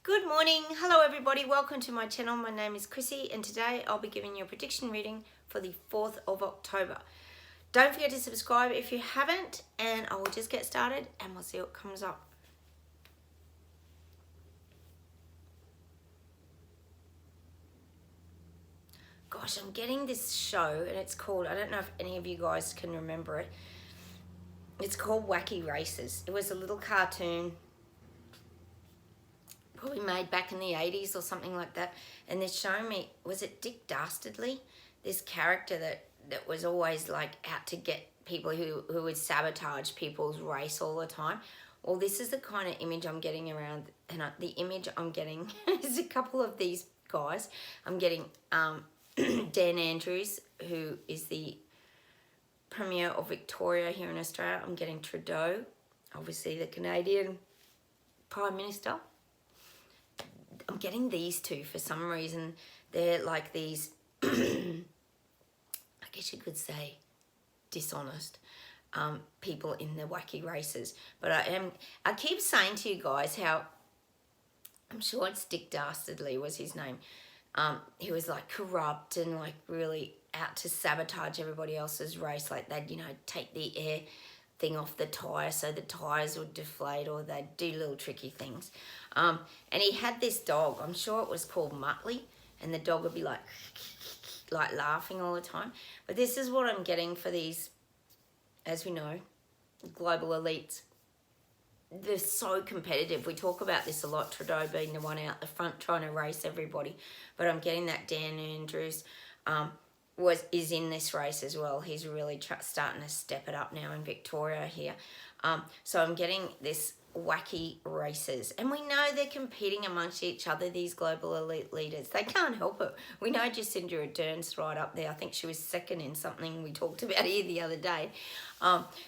Good morning. Hello everybody. Welcome to my channel. My name is Chrissy and today I'll be giving you a prediction reading for the 4th of October. Don't forget to subscribe if you haven't, and I will just get started and we'll see what comes up. Gosh, I'm getting this show and it's called, I don't know if any of you guys can remember it. It's called Wacky Races. It was a little cartoon probably made back in the 80s or something like that, and they're showing me, was it Dick Dastardly, this character that was always like out to get people who would sabotage people's race all the time. Well, this is the kind of image I'm getting around, and the image I'm getting is a couple of these guys. I'm getting Dan Andrews, who is the Premier of Victoria here in Australia. I'm getting Trudeau, obviously the Canadian Prime Minister. I'm getting these two for some reason. They're like these, I guess you could say, dishonest people in the wacky races. But I keep saying to you guys how, I'm sure it's Dick Dastardly was his name. He was like corrupt and like really out to sabotage everybody else's race. Like they'd, take the air thing off the tyre so the tyres would deflate, or they'd do little tricky things. And he had this dog, I'm sure it was called Muttley, and the dog would be like laughing all the time. But this is what I'm getting for these, as we know, global elites. They're so competitive. We talk about this a lot, Trudeau being the one out the front trying to race everybody. But I'm getting that Dan Andrews is in this race as well. He's really starting to step it up now in Victoria here. So I'm getting this wacky races. And we know they're competing amongst each other, these global elite leaders. They can't help it. We know Jacinda Ardern's right up there. I think she was second in something we talked about here the other day.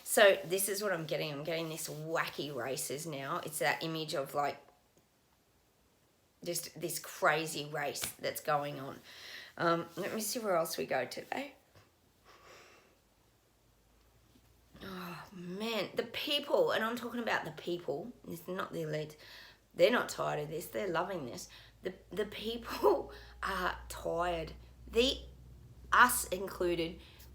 So this is what I'm getting. I'm getting this wacky races now. It's that image of like just this crazy race that's going on. Let me see where else we go today. Oh, man. The people, and I'm talking about the people, it's not the elites. They're not tired of this. They're loving this. The people are tired. Us included,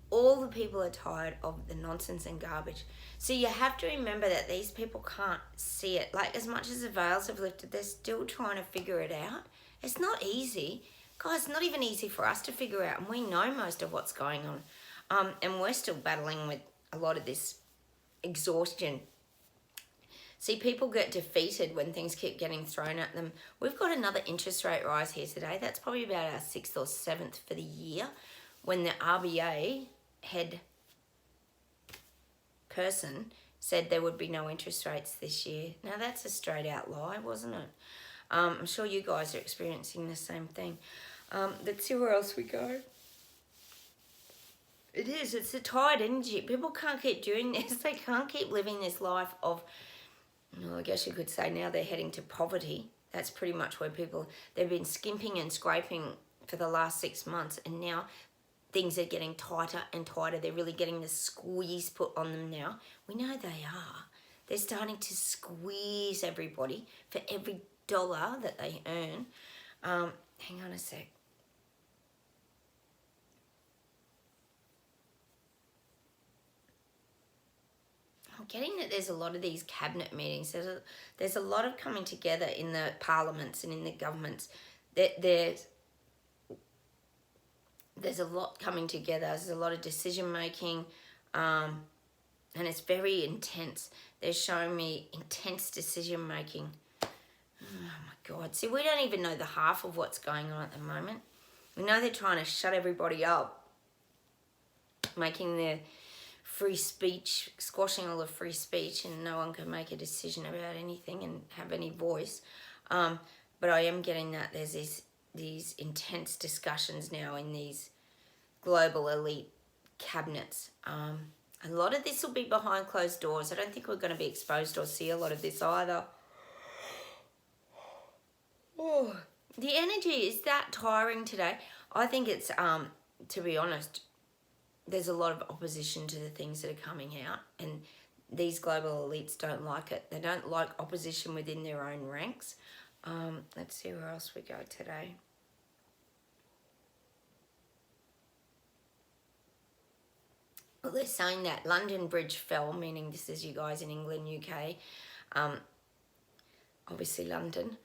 all the people are tired of the nonsense and garbage. So you have to remember that these people can't see it. Like, as much as the veils have lifted, they're still trying to figure it out. It's not easy. Guys, it's not even easy for us to figure out, and we know most of what's going on. And we're still battling with a lot of this exhaustion. See, people get defeated when things keep getting thrown at them. We've got another interest rate rise here today. That's probably about our 6th or 7th for the year, when the RBA head person said there would be no interest rates this year. Now, that's a straight out lie, wasn't it? I'm sure you guys are experiencing the same thing. Let's see where else we go. It's a tired energy. People can't keep doing this. They can't keep living this life of, well, I guess you could say now they're heading to poverty. That's pretty much where they've been skimping and scraping for the last 6 months, and now things are getting tighter and tighter. They're really getting the squeeze put on them now. We know they are. They're starting to squeeze everybody for every dollar that they earn. Hang on a sec. I'm getting that there's a lot of these cabinet meetings. There's a lot of coming together in the parliaments and in the governments. There's a lot coming together. There's a lot of decision making, and it's very intense. They're showing me intense decision making. Oh my God. See, we don't even know the half of what's going on at the moment. We know they're trying to shut everybody up, making their free speech, squashing all the free speech, and no one can make a decision about anything and have any voice. But I am getting that there's these intense discussions now in these global elite cabinets. A lot of this will be behind closed doors. I don't think we're going to be exposed or see a lot of this either. Oh, the energy is that tiring today. I think it's, to be honest, there's a lot of opposition to the things that are coming out, and these global elites don't like it. They don't like opposition within their own ranks. Let's see where else we go today. Well, they're saying that London Bridge fell, meaning this is you guys in England, UK, obviously London.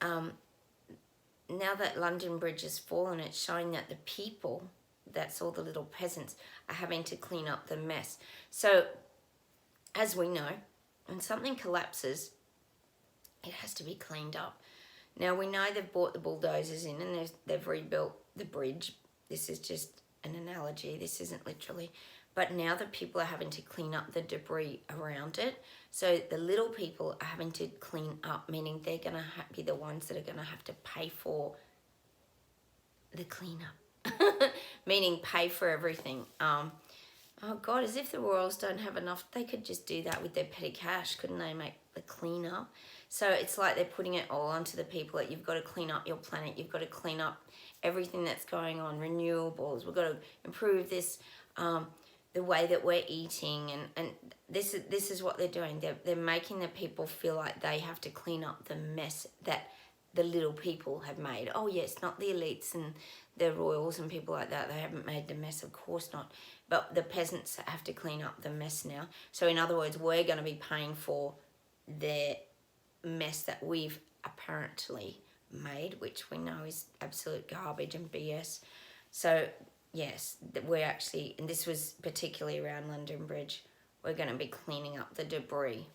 Now that London Bridge has fallen, it's showing that the people, that's all the little peasants, are having to clean up the mess. So, as we know, when something collapses, it has to be cleaned up. Now, we know they've brought the bulldozers in and they've rebuilt the bridge. This is just an analogy. This isn't literally. But now the people are having to clean up the debris around it. So the little people are having to clean up, meaning they're going to be the ones that are going to have to pay for the cleanup. Meaning pay for everything. Oh God, as if the royals don't have enough. They could just do that with their petty cash, couldn't they? Make the cleanup. So it's like they're putting it all onto the people that you've got to clean up your planet. You've got to clean up everything that's going on. Renewables. We've got to improve this. The way that we're eating, and this is what they're doing. They're making the people feel like they have to clean up the mess that the little people have made. Oh yes, not the elites and the royals and people like that. They haven't made the mess, of course not. But the peasants have to clean up the mess now. So in other words, we're going to be paying for their mess that we've apparently made, which we know is absolute garbage and BS. So yes, we're actually, and this was particularly around London Bridge, we're going to be cleaning up the debris.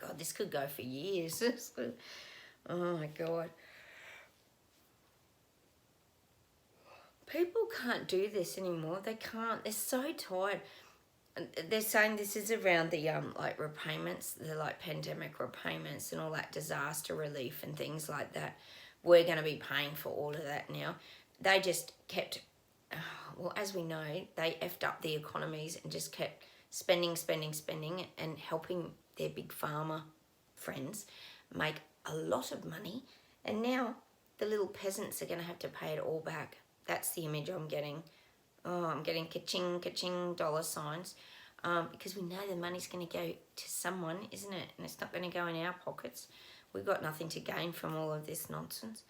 God, this could go for years. Oh my God. People can't do this anymore. They can't. They're so tired. They're saying this is around the like repayments, the like pandemic repayments and all that disaster relief and things like that. We're going to be paying for all of that now. They just kept, well, as we know, they effed up the economies and just kept spending and helping their big pharma friends make a lot of money. And now the little peasants are going to have to pay it all back. That's the image I'm getting. Oh, I'm getting ka-ching, ka-ching dollar signs. Because we know the money's going to go to someone, isn't it? And it's not going to go in our pockets. We've got nothing to gain from all of this nonsense.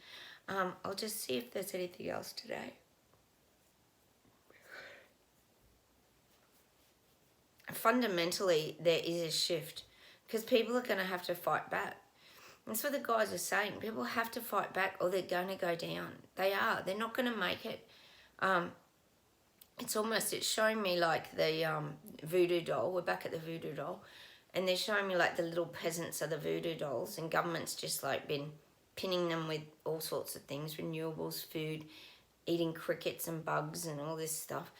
I'll just see if there's anything else today. Fundamentally, there is a shift because people are going to have to fight back. That's what the guys are saying. People have to fight back or they're going to go down. They are. They're not going to make it. It's showing me like the voodoo doll. We're back at the voodoo doll. And they're showing me like the little peasants are the voodoo dolls and government's just like been pinning them with all sorts of things, renewables, food, eating crickets and bugs and all this stuff.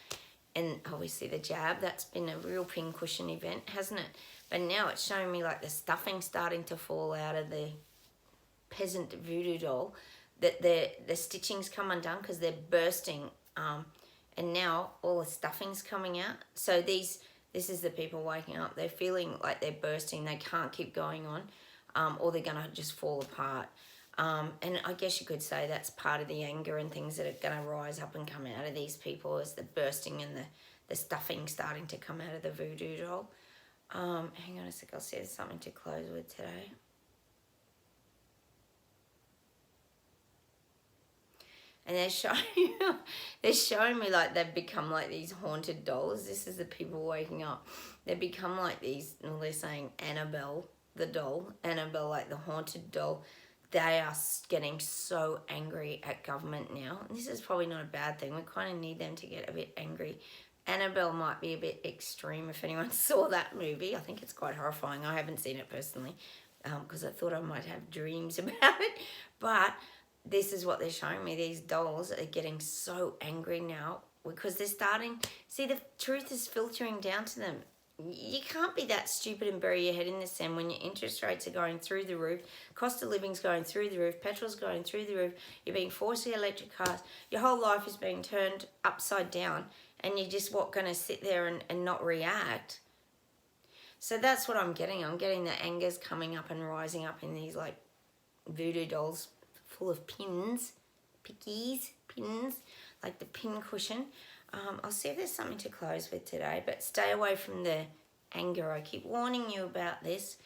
And obviously the jab, that's been a real pincushion event, hasn't it? But now it's showing me like the stuffing starting to fall out of the peasant voodoo doll, that the stitching's come undone because they're bursting. And now all the stuffing's coming out. So this is the people waking up. They're feeling like they're bursting. They can't keep going on, or they're going to just fall apart. And I guess you could say that's part of the anger and things that are going to rise up and come out of these people as the bursting and the stuffing starting to come out of the voodoo doll. Hang on a sec, I'll see if there's something to close with today. And they're showing me like they've become like these haunted dolls. This is the people waking up. They've become like these, well, they're saying Annabelle, the doll. Annabelle, like the haunted doll. They are getting so angry at government now. And this is probably not a bad thing. We kind of need them to get a bit angry. Annabelle might be a bit extreme if anyone saw that movie. I think it's quite horrifying. I haven't seen it personally because I thought I might have dreams about it. But this is what they're showing me. These dolls are getting so angry now because they're starting... See, the truth is filtering down to them. You can't be that stupid and bury your head in the sand when your interest rates are going through the roof, cost of living's going through the roof, petrol's going through the roof, you're being forced to electric cars, your whole life is being turned upside down, and you're just going to sit there and not react. So that's what I'm getting. I'm getting the anger's coming up and rising up in these like voodoo dolls full of pins, pickies, pins, like the pin cushion. I'll see if there's something to close with today, but stay away from the anger. I keep warning you about this.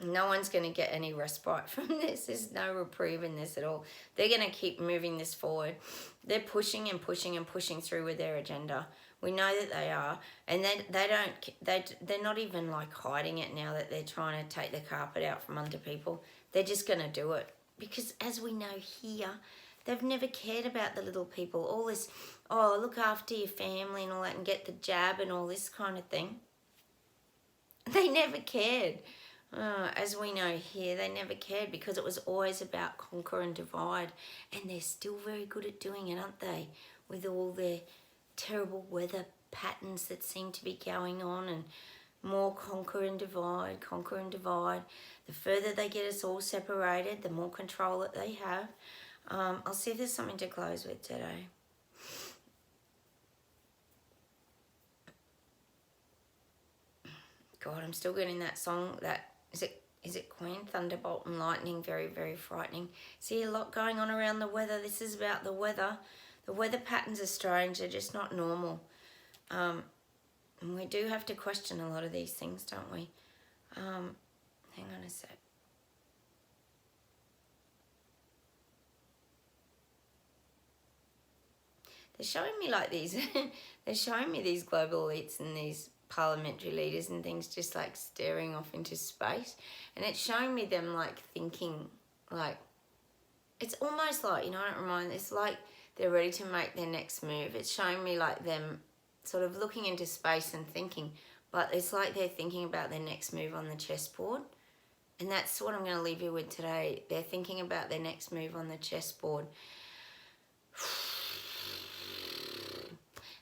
No one's going to get any respite from this. There's no reprieve in this at all. They're going to keep moving this forward. They're pushing and pushing and pushing through with their agenda. We know that they are, and they're not even like hiding it now that they're trying to take the carpet out from under people. They're just going to do it because, as we know here, they've never cared about the little people. All this, oh, look after your family and all that, and get the jab and all this kind of thing. They never cared. As we know here, they never cared because it was always about conquer and divide, and they're still very good at doing it, aren't they? With all their terrible weather patterns that seem to be going on, and more conquer and divide, conquer and divide. The further they get us all separated, the more control that they have. I'll see if there's something to close with today. God, I'm still getting that song. That is it Queen? Thunderbolt and lightning, very, very frightening. See, a lot going on around the weather. This is about the weather. The weather patterns are strange. They're just not normal. And we do have to question a lot of these things, don't we? Hang on a sec. They're showing me like these. They're showing me these global elites and these parliamentary leaders and things just like staring off into space, and it's showing me them like thinking, like it's almost like, you know, I don't remind, it's like they're ready to make their next move. It's showing me like them sort of looking into space and thinking, but it's like they're thinking about their next move on the chessboard, and that's what I'm going to leave you with today. They're thinking about their next move on the chessboard.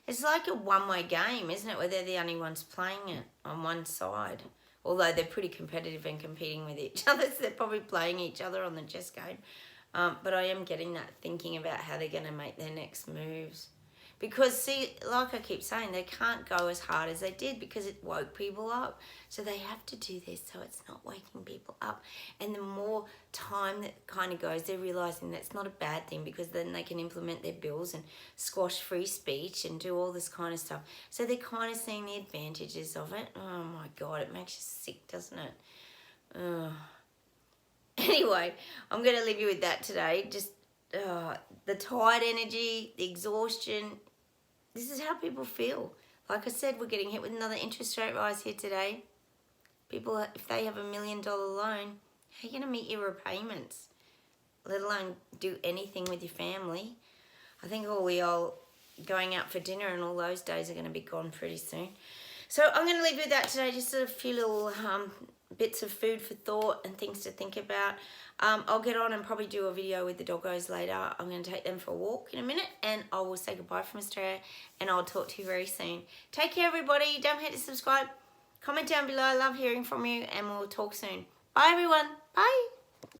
It's like a one-way game, isn't it, where they're the only ones playing it on one side. Although they're pretty competitive and competing with each other, so they're probably playing each other on the chess game. But I am getting that thinking about how they're going to make their next moves. Because, see, like I keep saying, they can't go as hard as they did because it woke people up. So they have to do this so it's not waking people up. And the more time that kind of goes, they're realising that's not a bad thing, because then they can implement their bills and squash free speech and do all this kind of stuff. So they're kind of seeing the advantages of it. Oh, my God, it makes you sick, doesn't it? Anyway, I'm going to leave you with that today. Just the tired energy, the exhaustion. This is how people feel. Like I said, we're getting hit with another interest rate rise here today. People, if they have $1 million loan, how are you going to meet your repayments? Let alone do anything with your family. I think all going out for dinner and all those days are going to be gone pretty soon. So I'm going to leave you with that today. Just a few little bits of food for thought and things to think about. I'll get on and probably do a video with the doggos later. I'm going to take them for a walk in a minute, and I will say goodbye from Australia, and I'll talk to you very soon. Take care, everybody. Don't forget to subscribe. Comment down below. I love hearing from you, and we'll talk soon. Bye, everyone. Bye.